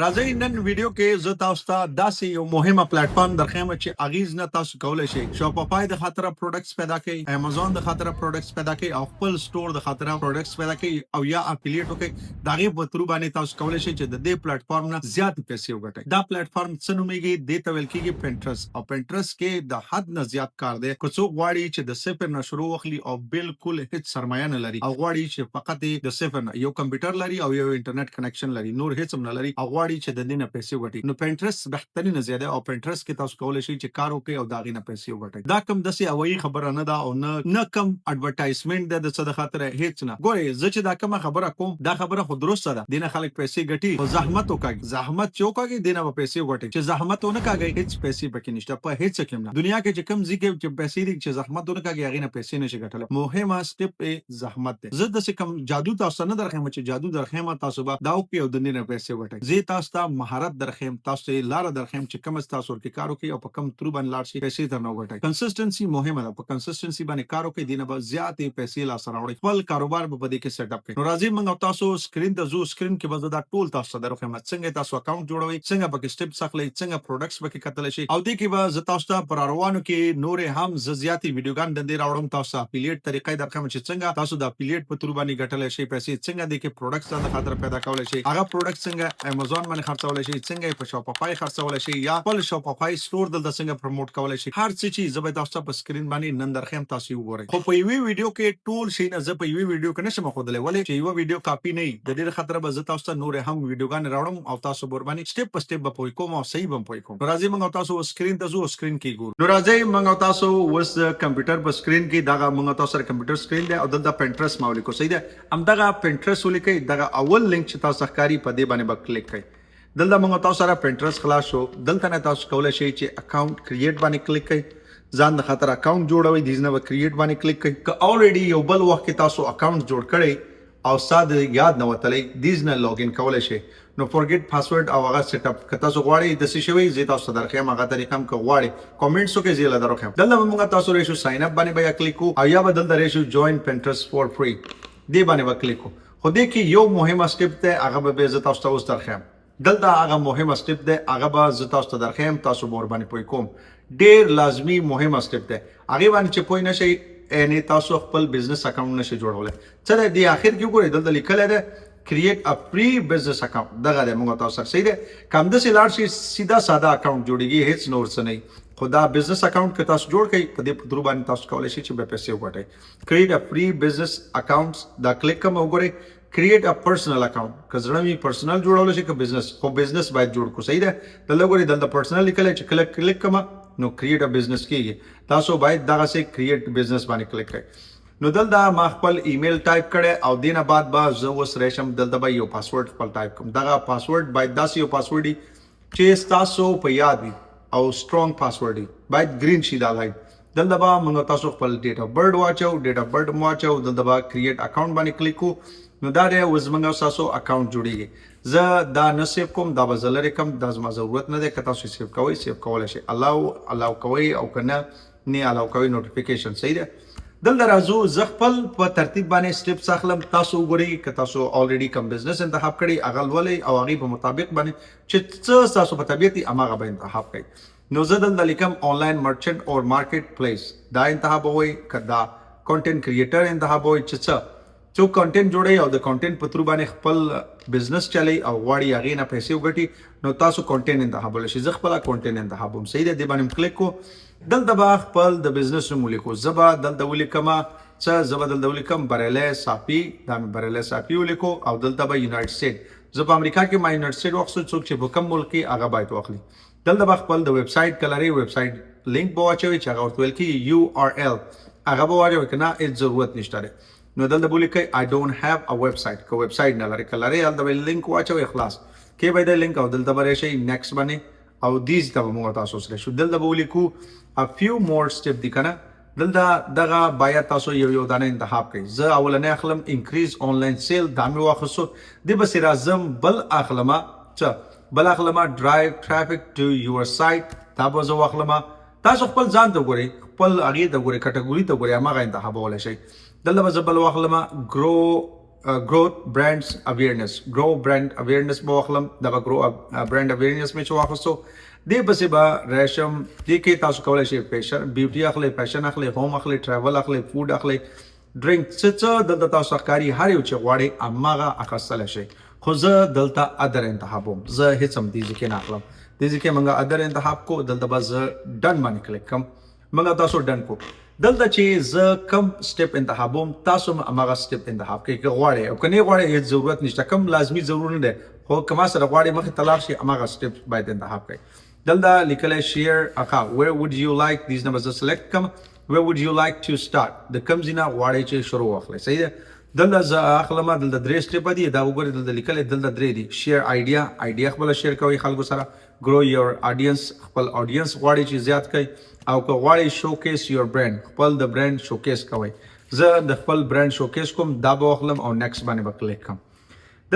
راځئ نن ویډیو کې زه تاسو ته داسې یو مهمه پلیټفارم درخم چې اغیز نه تاسو کولای شئ شاپیفای د خاطر پروډکټس پیدا کړئ امازون د خاطر پروډکټس پیدا کړئ او خپل سٹور د خاطر پروډکټس پیدا کړئ او یا افیلیټ وکړئ دغه په تر باندې تاسو کولای شئ چې د دې پلیټفارم نه زیات پیسې وګټئ دا پلیټفارم څه نومېږي د ته ویل کېږي پینټرست او پینټرست کې د حد نه زیات کار دی که څوک غواړي چې د صفر نه شروع وکړي او بالکل هیڅ سرمایه نه لري او غواړي چې فقط د صفر نه یو کمپیوټر لري او یو انټرنیټ کنکشن لري نور هیڅ هم نه لري او غواړي چې د دې نه پیسې وګټي نو پینټرست بهترینه زیاده او پینټرست کې تاسو کولای شئ چې کار وکړئ او دا غي نه پیسې وګټئ دا کم دسي اوایي خبره نه ده او نه کم اډورټایزمنت ده د څه د خاطر هیڅ نه ګورئ زه چې دا کومه خبره کوم دا خبره خو درسته ده دینه خلک پیسې ګټي او زحمت وکړي زحمت چې وکړي دینه به پیسې وګټي چې زحمت ونه کاږي هیڅ پیسې پکې نشته په هیڅ کې نه دنیا کې چې کم ځکه چې پیسې دي چې زحمت ونه کاږي هغه نه پیسې نشي ګټل مهمه سټپ زحمت ده زه د کم جادو تاسو نه درخم چې جادو درخم تاسو به دا او کې او د نه پیسې وګټي زه تاسو ته مهارت درخم تاسو ته لار درخم چې کوم تاسو ورته کار وکړي او په کم تر باندې لاړ شي پیسې تر نه وګټي کنسستنسي مهمه ده په کنسستنسي باندې کار وکړي دینه به زیاتې پیسې لا سره وړي خپل کاروبار په دې کې سیټ اپ کړئ نو راځي موږ تاسو سکرین ته زو سکرین کې به دا ټول تاسو درخم څنګه تاسو اکاونټ جوړوي څنګه پکې سټپ اخلي څنګه پروډکټس پکې کتل شي او دې کې به تاسو ته پر روانو کې نور هم زیاتې ویډیوګان د دې راوړم تاسو افیلیټ طریقې درخم چې څنګه تاسو د افیلیټ په تور باندې ګټل شي پیسې څنګه دې کې پروډکټس د خاطر پیدا کول شي هغه پروډکټ څنګه امازون باندې خرڅول شي څنګه په شاپیفای خرڅول شي یا خپل شاپیفای سٹور دلته څنګه پروموټ کولای شي هر څه چیز زه به تاسو په سکرین باندې نن درخم تاسو وګورئ خو په یوې ویډیو کې ټول شي نه زه په یوې ویډیو کې نشم خودلې ولې چې یو ویډیو کاپی نه د دې خاطر به زه تاسو ته نور هم ویډیوګان راوړم او تاسو بور باندې سټپ په سټپ به پوي کوم او صحیح به پوي کوم راځي موږ تاسو سکرین ته زو سکرین کې ګورو نو راځي موږ تاسو وس کمپیوټر په سکرین کې دا موږ تاسو سره کمپیوټر سکرین دی او دلته پینټرست ماولی کو صحیح ده ام دا پینټرست ولیکي دا اول لینک چې تاسو ښکاری په دې باندې به کلیک کړئ دلته موږ تاسو سره پینټرست خلاص شو دلته نه تاسو کولای شئ چې اکاونټ کریټ باندې کلیک کړئ ځان د خاطر اکاونټ جوړوي دیزنه به کریټ باندې کلیک کړئ که اوريډي یو بل وخت کې تاسو اکاونټ جوړ کړئ او ساده یاد نه وتلې دیزنه لاګین کولای شئ نو فورګیټ پاسورډ او هغه سیټ اپ که تاسو غواړئ د څه شوی زه تاسو درخم هغه طریقه هم که غواړئ کمنټس وکړئ زه لا درخم دلته موږ تاسو ریشو ساين اپ باندې بیا کلیک کو او یا بدل د ریشو جوائن پینټرست فور فری دی باندې وکلیک کو خو دې کې یو مهمه سټپ ته هغه به زه تاسو ته اوس درخم دلته هغه مهمه سټپ ده هغه به زه تاسو ته درخم تاسو مور باندې پوي کوم ډیر لازمی مهمه سټپ ده هغه باندې چې پوي نشي ان تاسو خپل بزنس اکاونټ نشي جوړولای څه دی اخر کې ګورئ دلته لیکل ده create a free business account دغه د موږ تاسو سره صحیح ده کوم د سیلار شي سیده ساده اکاونټ جوړیږي هیڅ نور څه نه خدا بزنس اکاونټ که تاسو جوړ کړئ په دې په درو باندې تاسو کولای شئ چې به پیسې وګټئ create a free business accounts دا کلیک کوم وګورئ create a personal account که زړه می پرسنل جوړول شي که بزنس خو بزنس باید جوړ کو صحیح ده دلته ګورئ دلته پرسنل لیکل چې کلیک کوم نو create a business کیږي تاسو باید دغه سه create business باندې کلیک کړئ نو دلته ما خپل ایمیل ټایپ کړی او دینه بعد با زه اوس ریشم دلته به یو پاسورډ خپل ټایپ کوم دغه پاسورډ باید داسې یو پاسورډ چې تاسو په یاد وي او سترونګ پاسورډ باید گرین شي دا لایټ دلته به موږ تاسو خپل ډیټ اف برث واچو ډیټ اف برث مو واچو دلته به کریټ اکاونټ باندې کلیک کو نو دا دی اوس موږ تاسو اکاونټ جوړیږي زه دا نه سیو کوم دا به زلری کوم دا زما ضرورت نه ده که تاسو سیو کوئ سیو کولای شئ الاو کوئ او کنه نه الاو کوئ نوټیفیکیشن صحیح ده دلته راځو زه خپل په ترتیب باندې سټپس اخلم تاسو وګورئ که تاسو اوريډي کوم بزنس انتخاب کړی هغه ولې او هغه په مطابق باندې چې څه تاسو په طبيعتي هغه به انتخاب کړئ نو زه دلته لیکم آنلاین مرچنټ او مارکیټ پلیس دا انتخاب وای کدا کنټینټ کریټر انتخاب وای چې څو کنټینټ جوړي او د کنټینټ په تر باندې خپل بزنس چلی او واړی هغه نه پیسې وګټي نو تاسو کنټینټ انتخاب ولې شي زه خپل کنټینټ انتخابوم صحیح ده د باندې کلیک کو دلته به خپل د بزنس نوم ولیکو زبا دلته ولیکم څه زبا دلته ولیکم برله صافي دا برله صافي ولیکو او دلته به یونایټډ سټیټ زه په امریکا کې ما یونایټډ سټیټ وخت څوک چې په کوم ملک کې هغه باید واخلي دلته به خپل د ویب سټ کلري ویب سټ لینک به واچوي چې هغه ورته ویل کی URL هغه به واچوي کنه هیڅ ضرورت نشته نو دلته ولیکي I don't have a website کو ویب سټ نه لري کلري دلته لینک واچوي خلاص کې به د لینک او دلته به شي نیکسټ باندې او دیز ته موږ تاسو سره شو دلته به ولیکو a few more step دي کنه دلته دغه باید تاسو یو دانه انتخاب کړئ زه اولنې اخلم increase online sale دا مې واخصو د بس راځم بل اخلم څه بل اخلم drive traffic to your site دا به زه واخلم تاسو خپل ځان ته ګورئ خپل هغه ته ګورئ کټګوري ته ګورئ هغه انتخاب ولای شئ دلته به زه بل واخلم grow growth brands awareness grow brand awareness bo akhlam da grow brand awareness me chu akhso de base ba resham de ke tasu kawle shi fashion beauty akhle fashion akhle home akhle travel akhle food akhle drink څه دلته تاسو ښکاری هر یو چې غواړي اماغه اخستل شي خو زه دلته ادر انتخابوم زه هیڅ هم دې ځکه نه اخلم دې ځکه موږ ادر انتخاب کو دلته به زه ډن باندې کلیک کوم موږ تاسو ډن کو دلته چې زه کم سټپ انتخابوم تاسو هم اماغه سټپ انتخاب کوئ که غواړئ او که نه غواړئ هیڅ ضرورت نشته کم لازمي ضرور نه دی خو که ما سره غواړئ مخې ته لاړ شئ اماغه سټپ باید انتخاب کړئ دلته لیکلی شیر where would you like these numbers to select کوم where would you like to start د کوم ځای نه غواړئ چې شروع واخلئ صحیح ده دلته زه اخلم دلته درې سټپه دي دا وګورئ دلته لیکلی دلته درې دي شیر آیډیا خپله شیر کوئ خلکو سره grow your audience خپل audience غواړئ چې زیات کړئ او که غواړئ showcase your brand خپل د برانډ showcase کوئ زه د خپل برانډ showcase کوم دا به واخلم او next باندې به کلیک کوم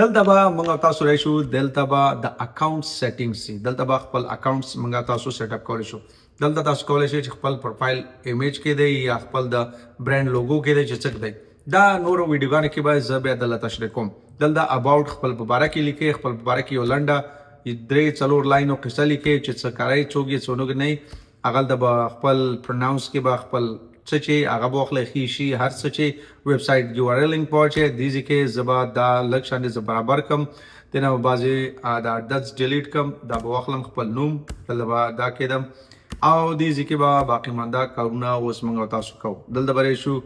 دلته به موږ تاسو راشو دلته به د اکاونټ سیټینګز سي دلته به خپل اکاونټس موږ تاسو سیټ اپ کولی شو دلته تاسو کولی شئ چې خپل پروفایل ایمیج کې دی یا خپل د برانډ لوګو کې دی چې څه دی دا نورو ویډیوګانو کې به زه بیا دلته تشریح کوم دلته اباوټ خپل په باره کې لیکئ خپل په باره کې یو لنډه درې څلور لاینو قصه لیکئ چې څه کوئ څوک یې څوک نه هغلته به خپل پرناونس کې به خپل څه چې هغه به واخلئ ښي شي هر څه چې ویب سایټ یو آر ایل لینک پوهچئ دې ځای کې زه به دا لږ شانې زه برابر کړم دې نه به بعضې دا ډز ډیلیټ کړم دا به واخلم خپل نوم دلته به دا کېدم او دې ځای کې به باقي مانده کارونه اوس موږ تاسو کوو دلته به راشو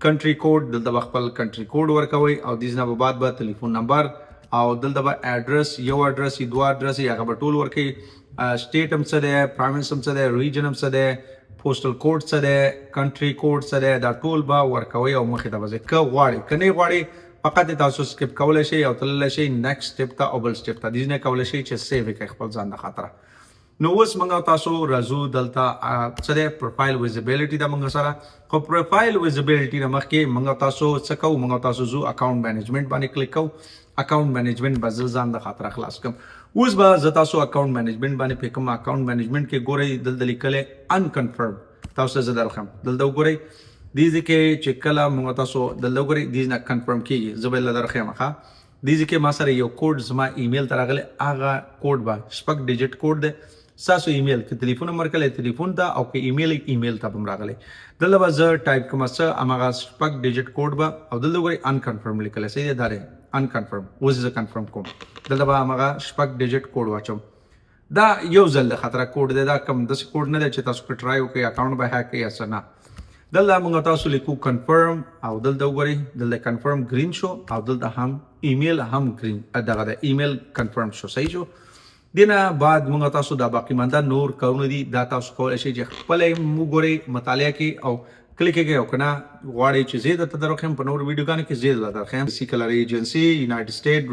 کنټري کوډ دلته به خپل کنټري کوډ ورکوئ او دې نه به بعد به تلیفون نمبر او دلته به ایډرس یو ایډرس یا دوه ایډرس یې هغه به ټول ورکوئ سټیټ هم څه دی پروینس هم څه دی ریجن هم څه دی پوسټل کوډ څه دی کنټري کوډ څه دی دا ټول به ورکوئ او مخې ته به ځئ که غواړئ که نه غواړئ فقط تاسو سکپ کولی شئ او تللی شئ نیکسټ سټپ ته او بل سټپ ته دې نه کولی شئ چې سیو یې کړئ خپل ځان د خاطره نو اوس موږ تاسو راځو دلته څه دی پروفایل ویزیبیلیټي ده موږ سره خو پروفایل ویزیبیلیټي نه مخکې موږ تاسو څه کوو موږ تاسو زو اکاونټ مینجمنټ باندې کلیک کوو اکاونټ مینجمنټ به زه ځان د خاطره خلاص کړم اوس به زه تاسو اکاونټ مینجمنټ باندې پې کوم اکاونټ مینجمنټ کې ګورئ دلته لیکلی انکنفرم تاسو زه درخم دلته وګورئ دې ځای کې چې کله موږ تاسو دلته وګورئ دې نه کنفرم کېږي زه به یې درخیم ښه دې ځای کې ما سره یو کوډ زما ایمیل ته راغلی هغه کوډ به شپږ ډیجټ کوډ دی ستاسو ایمیل که تلیفون هم ورکړی تلیفون ته او که ایمیل ایمیل ته به هم راغلی دلته به زه ټایپ کوم څه هماغه شپږ ډیجټ کوډ به او دلته وګورئ انکنفرم لیکلی صحیح دی دا دی انکنفرم اوس زه کنفرم کوم دلته به هماغه شپږ ډیجټ کوډ واچوم دا یو ځل د خطره کوډ دی دا کم داسې کوډ نه دی چې تاسو پرې ټرای وکړئ اکاونټ به هیک کړئ یا څه نه دلته موږ تاسو لیکو کنفرم او دلته وګورئ دلته کنفرم ګرین شو او دلته هم ایمیل هم ګرین دغه د ایمیل کنفرم شو صحیح شو دینه بعد موږ تاسو دا باقی مانده نور کارونه دي دا تاسو کولی شئ چې خپل وګورئ مطالعه کې او کلیک کړئ او که نه غواړئ چې زه درته درخیم په نورو ویډیوګانو کې زه درته درخیم سی کلر ایجنسي یونایټډ سټیټ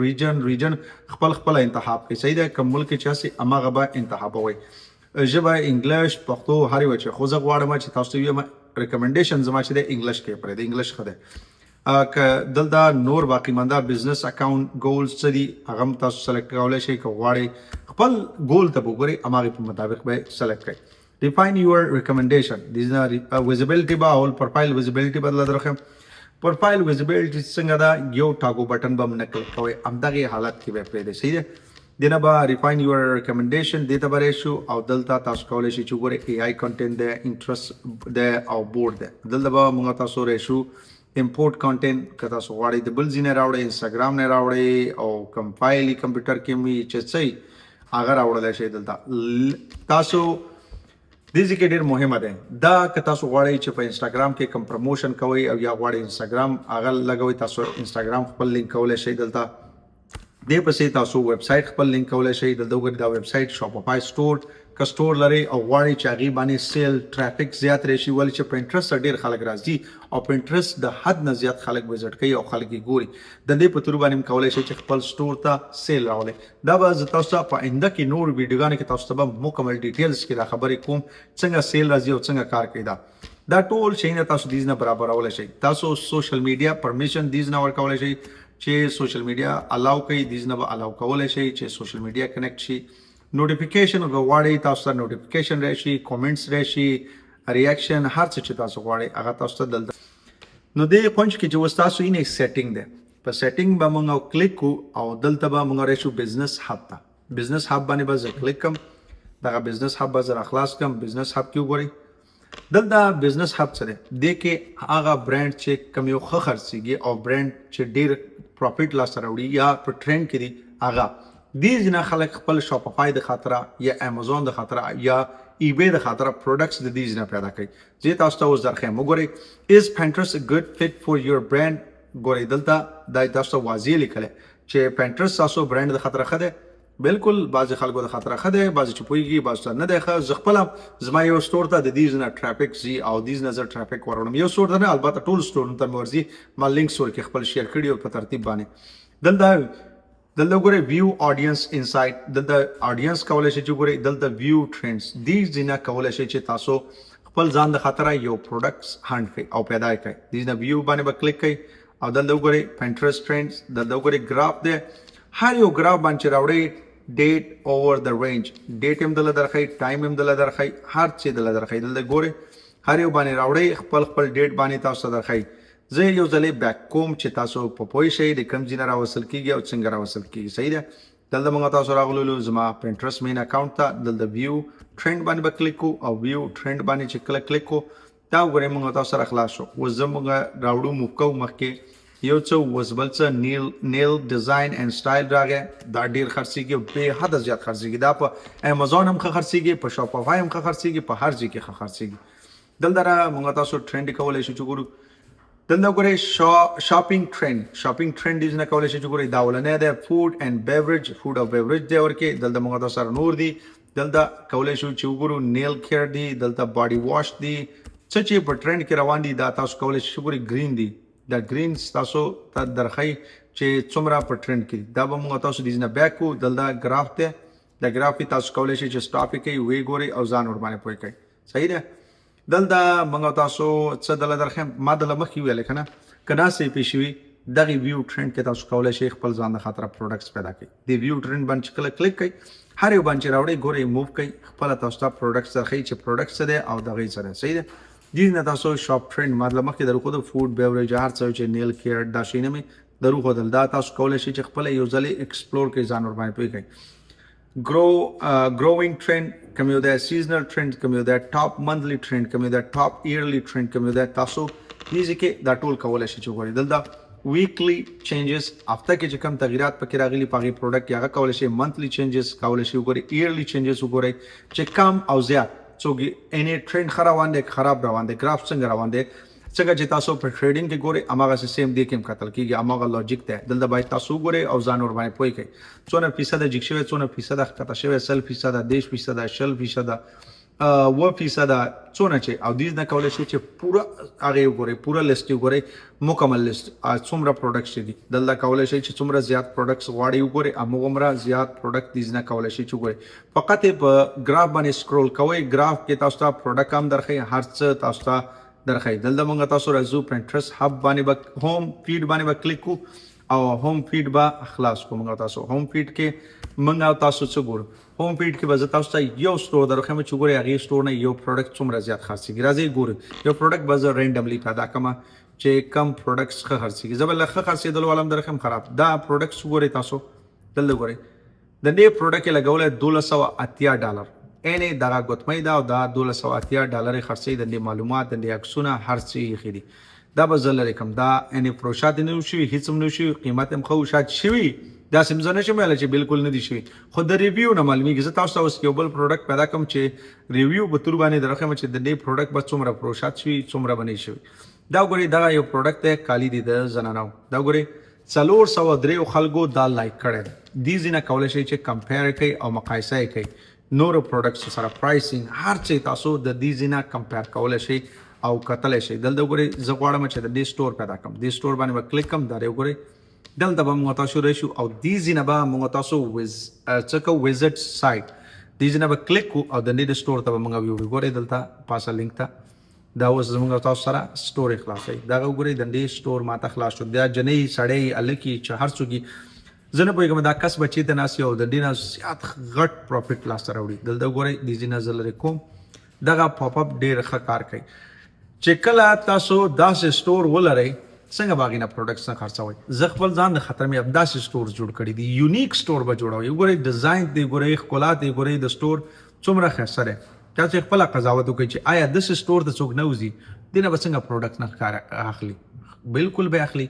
ریجن خپل انتخاب کړئ صحیح ده کوم ملک چې هسې هماغه به انتخابوئ ژبه انګلیش پښتو هر یو چې خو زه غواړم چې تاسو ته ویم ریکمنډیشن زما چې دی انګلیش کې پرې دی انګلیش ښه دی که دلته نور باقی مانده بزنس اکاونټ ګولز څه دي هغه هم تاسو سلیکټ کولی شئ که غواړئ خپل ګول ته به وګورئ هماغې په مطابق به یې سلیکټ کړئ define your recommendation these are visibility به اول پروفایل ویزیبیلیټي بدله درخم پروفایل ویزیبیلیټي څنګه ده یو ټاګو بټن به هم نه کلیک کوئ همدغې حالت کې به یې پرېږدئ صحیح دی دینه به ریفاین یور ریکمنډیشن دې ته به راشو او دلته تاسو کولی شئ چې وګورئ اے آی کنټینټ دی انټرست دی او بورډ دی دلته به موږ تاسو راشو امپورټ کانټینټ که تاسو غواړئ د بل ځای نه راوړئ انسټاګرام نه راوړئ او کوم فایل یې کمپیوټر کې وي چې څه هغه راوړلی شئ دلته تاسو دې ځای کې ډېر مهمه دی دا که تاسو غواړئ چې په انسټاګرام کې کوم پروموشن کوئ او یا غواړئ انسټاګرام هغه لګوئ تاسو انسټاګرام خپل لینک کولی شئ دلته دې پسې تاسو ویب سایټ خپل لینک کولی شئ دلته وګورئ دا ویب سایټ شاپیفای سټور که سټور لرئ او غواړئ چې هغې باندې سیل ټرافیک زیات راشي ولې چې په انټرست ډېر خلک راځي او په انټرست د حد نه زیات خلک وزټ کوي او خلک یې ګوري د دې په تور باندې هم کولی شئ چې خپل سټور ته سیل راولئ دا به زه تاسو ته په آینده کې نور ویډیوګانو کې تاسو ته به مکمل ډیټیلز کې دا خبرې کوم څنګه سیل راځي او څنګه کار کوي دا ټول شیونه تاسو دیز نه برابرولی شئ تاسو سوشل میډیا پرمیشن دیز نه ورکولی شئ چې سوشل میډیا الاو کوي دیز نه به الاو کولی شئ چې سوشل میډیا کنیکټ شي نوټیفیکیشن غواړئ تاسو ته نوټیفیکیشن راشي کومنټس راشي ریاکشن هر څه چې تاسو غواړئ هغه تاسو ته دلته نو دې پوینټ کې چې اوس تاسو یې سیټینګ دی په سیټینګ به موږ کلیک کو او دلته به موږ راشو بزنس هاب ته. بزنس هاب باندې به زه کلیک کوم. دغه بزنس هاب به زه خلاص کوم. بزنس هاب کې وګورئ دلته بزنس هاب څه دی د کې هغه برانډ چې کوم یو ښه خرڅیږي او برانډ چې ډیر پروفیټ لاس راوړي یا په ټرند کې دي هغه دې ځینې خلک خپل شاپیفای د خاطره یا امازون د خاطره یا ایبی د خاطره پروډکټس د دې ځینې پیدا کوي. زه تاسو ته اوس درخم وګورئ از پینټرست ا ګډ فټ فور یور برانډ. ګورئ دلته دا تاسو ته واضح لیکل چې پینټرست تاسو برانډ د خاطره خده بالکل بعض خلکو د خاطره خده بعض چې پويږي بعض نه دی ښه. زه خپل زما یو سٹور ته د دې ځینې ټرافیک زی او دې نظر ټرافیک ورونم یو سٹور ته البته ټول سٹور ته مرزي ما لینک سور کې خپل شیر کړی او په ترتیب باندې دلته ګورئ ویو اډینس انسایټ دلته اډینس کولای شي چې ګورئ دلته ویو ټرندز دې ځینې کولای شي چې تاسو خپل ځان د خاطره یو پروډکټس هاند کړئ او پیدا کړئ. دې ویو باندې به کلیک کړئ او دلته ګورئ پینټرست ټرندز دلته ګورئ ګراف دی هر یو ګراف باندې راوړئ ډیټ اوور د رینج ډیټ هم دلته درخې ټایم هم دلته درخې هر څه دلته درخې دلته ګورئ هر یو باندې راوړئ خپل ډیټ باندې تاسو درخې. زه یو ځلې بیک کوم چې تاسو په پوي شئ د کوم ځای راوصل کیږي او څنګه راوصل کیږي. صحیح ده دلته موږ تاسو راغلو زما پینټرست مین اکاونټ ته دلته ویو ټرند باندې به کلیک کو او ویو ټرند باندې چې کلیک کو دا وګورئ موږ تاسو سره خلاص شو. و زموږ راوړو موکو مخکې یو څه وسبل څه نیل ډیزاین اینڈ سټایل راغی دا ډیر خرڅیږي به حد زیات خرڅیږي دا په امازون هم خرڅیږي په شاپیفای هم خرڅیږي په هر ځای کې خرڅیږي. دلته موږ تاسو ټرند کولای شو چې ګورو دلته ګورئ شاپینګ ټرند دې نه کولای شي چې ګورئ دا ولنه ده فود اینڈ بیوریج فود او بیوریج دی ورکه دلته موږ تاسو سره نور دي دلته کولای شو چې وګورو نیل کیر دی دلته باډي واش دی څه چې په ټرند کې روان دي دا تاسو کولای شئ ګورئ گرین دی دا گرین تاسو ته درخی چې څومره په ټرند کې دا به موږ تاسو دې نه بیک کو دلته ګراف ته دا ګراف تاسو کولای شئ چې سټاپ کې وی ګورئ او ځان ور باندې پوي کوي. صحیح ده دلته موږ تاسو څه دلته درخم ما دلته مخې ویل کنه کدا سي پېښوي دغه ویو ټرند کې تاسو کولای شئ خپل ځان د خاطر پروډکټس پیدا کړئ. د ویو ټرند باندې کلیک کړئ هر یو باندې راوړئ ګورئ موو کړئ خپل تاسو ته پروډکټس درخی چې پروډکټس ده او دغه سره. صحیح ده دې نه تاسو شاپ ټرند مطلب مخکې درو د فود بیوریج هر څه چې نیل کیر دا شینه می درو خدل دا تاسو کولای شئ چې خپل یو ځلې ایکسپلور کې ځان ور باندې پوي کړئ. growing trend کوم یو د سیزنل ټرند کوم یو د ټاپ منثلی ټرند کوم یو د ټاپ ایرلی ټرند کوم یو د تاسو دې کې دا ټول کولای شئ چې ګورئ دلته ویکلی چینجز هفته کې چې کوم تغیرات پکې راغلي پاغي پروډکټ هغه کولای شئ منثلی چینجز کولای شئ وګورئ ایرلی چینجز وګورئ چې کم او زیات څوګي اني ټرند خراب روان دي ګراف څنګه روان دي څنګه چې تاسو په ټریډینګ کې ګورئ اماغه سیم دی کې قتل کیږي اماغه لوجیک ته دلته باید تاسو ګورئ او ځان ور باندې پوي کړئ څونه فیصد جګ شوی څونه فیصد ښکته شوی 100% 10% 60% 1% څونه چې او دې نه کولای شي چې پورا هغه وګورئ پورا لیست وګورئ مکمل لیست څومره پروډکټس دي دلته کولای شي چې څومره زیات پروډکټس غواړي وګورئ امغه زیات پروډکټ دې نه کولای شي چې وګورئ فقط په ګراف باندې سکرول کوئ ګراف کې تاسو ته پروډکټ هم درخې هر څه تاسو ته درخې دلته موږ تاسو راځو پینټرست هب باندې هوم فیډ باندې کلیک کو او هوم فیډ با خلاص کو موږ تاسو هوم فیډ کې موږ تاسو څه ګورو هوم فیډ کې به تاسو ته یو سٹور درخې مې چې ګورئ هغه سٹور نه یو پروډکټ څومره زیات خرڅيږي راځي ګورئ یو پروډکټ به رینډملی پیدا کما چې کم پروډکټس خرڅيږي زبر لخه خرڅېدل ولم درخم خراب دا پروډکټس ګورئ تاسو دلته ګورئ د دې پروډکټ لګول $280 اني دغه ګوتمې دا او دا $280 خرڅې د معلومات د عکسونه هر څه خېدي دا به زل رقم دا اني پروشات نه شي هیڅ هم نه شي قیمت هم خو شات شي دا سمزنه شي مله چې بالکل نه دي شي خو د ریویو نه معلومیږي زه تاسو اوس یو بل پروډکټ پیدا کوم چې ریویو به تر باندې درخم چې د دې پروډکټ به څومره پروشات شي څومره بنې شي دا ګوري دا یو پروډکټ ته کالی دي د زنانو دا ګوري 403 خلکو دا لایک کړي دي ځینه کولای شي چې کمپیر کوي او مقایسه کوي نور پروډکټس سره پرایسینګ هر څه تاسو د دې ځینه کمپیر کولای شئ او کتل شئ دلته ګورئ زه غواړم چې د دې سٹور پیدا کوم دې سٹور باندې کلیک کوم دا ګورئ دلته به موږ تاسو راشو او دې ځینه به موږ تاسو څه ویزټ سایت دې ځینه به کلیک کو او د دې سٹور ته به موږ ویو ګورئ دلته پاسه لینک ته دا اوس موږ تاسو سره سٹور خلاصي دا ګورئ د دې سٹور ماته خلاص شو دا جنې سړی الکی چې هر څوګي زنه پوهیږم دا کس بچی ته ناسي او د ډینه زیات غټ پروفیټ لاس راوړي دلته ګورئ د دې نظر کوم دغه پاپ اپ ډیر ښه کار کوي چې کله تاسو داسې سٹور ولرئ څنګه باغینه پروډکټس نه خرڅوي. زه خپل ځان د خطر مې ابداسي سٹور جوړ کړی دی، یونیک سٹور به جوړوي. وګورئ ډیزاین دی، وګورئ ښکلا دی، وګورئ د سٹور څومره ښایسته دی. تاسو خپل قضاوت وکړئ چې آیا داسې سٹور ته څوک نه وځي دې نه به څنګه پروډکټ نه ښکاره اخلي. بالکل به اخلي،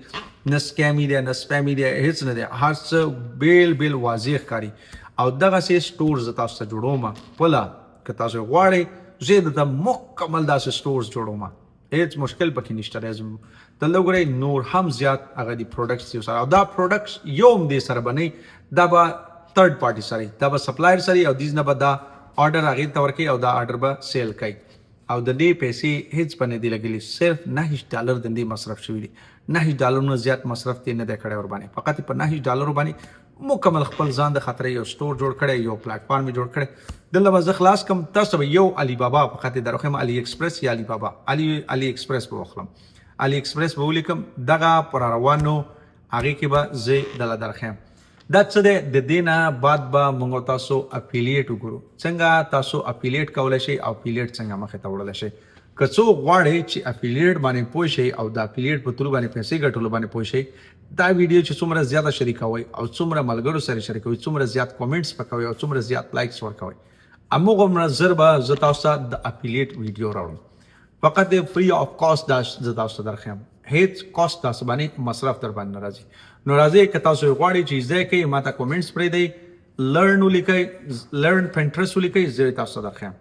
نه سکیمي دی نه سپیمي دی، هیڅ نه دی، هر څه بیل بیل واضح ښکاري. او دغسې سٹور زه تاسو ته جوړوم خپله، که تاسو غواړئ زه درته مکمل داسې سٹورز جوړوم، هیڅ مشکل پکې نشته دی. دلته وګورئ نور هم زیات هغه دي پروډکټس دي سره، او دا پروډکټس یو هم دې سره به نه وي، دا به تھرډ پارټي سره وي، دا به سپلایر سره وي او دیز نه به دا آرډر هغې ته ورکوي او دا آرډر به سیل کوي. او د دې پیسې هیڅ په نه دي لګېلي، صرف $9 د دې مصرف شوي دي. $9 نه زیات مصرف یې نه دی کړی ورباندې، فقط په $9 باندې مکمل خپل ځان د خطرې یو سٹور جوړ کړی، یو پلیټفارم یې جوړ کړی. دلته به زه خلاص کړم، تاسو به یو علي بابا په خاطر درخم، علي ایکسپریس یا علي بابا، علي ایکسپریس به واخلم، علي ایکسپریس به ولیکم، دغه پر روانو هغې کې به زه دله درخیم. دا څه دی؟ د دې نه بعد به موږ تاسو افیلیټ وګورو، څنګه تاسو افیلیټ کولی شئ او افیلیټ څنګه مخې ته وړلی شئ. که څوک غواړئ چې افیلیټ باندې پوه شئ او د افیلیټ په تلو باندې پیسې ګټلو باندې پوه شئ، دا ویډیو چې څومره زیاته شریکوئ او څومره ملګرو سره شریکوئ، څومره زیات کومنټس پکوئ او څومره زیات لایکس ورکوئ، هماغومره زر به زه تاسو ته د افیلیټ ویډیو راوړم. فقط فری آف کاسټ دا زه تاسو ته درخیم، هیڅ کاسټ تاسو باندې مصرف در باندې نه راځي. نو راځئ که تاسو غواړئ چې زده کوئ ما ته کومنټس پرېږدئ، لرن ولیکئ، لرن پینټرست ولیکئ، زه تاسو ته درخیم.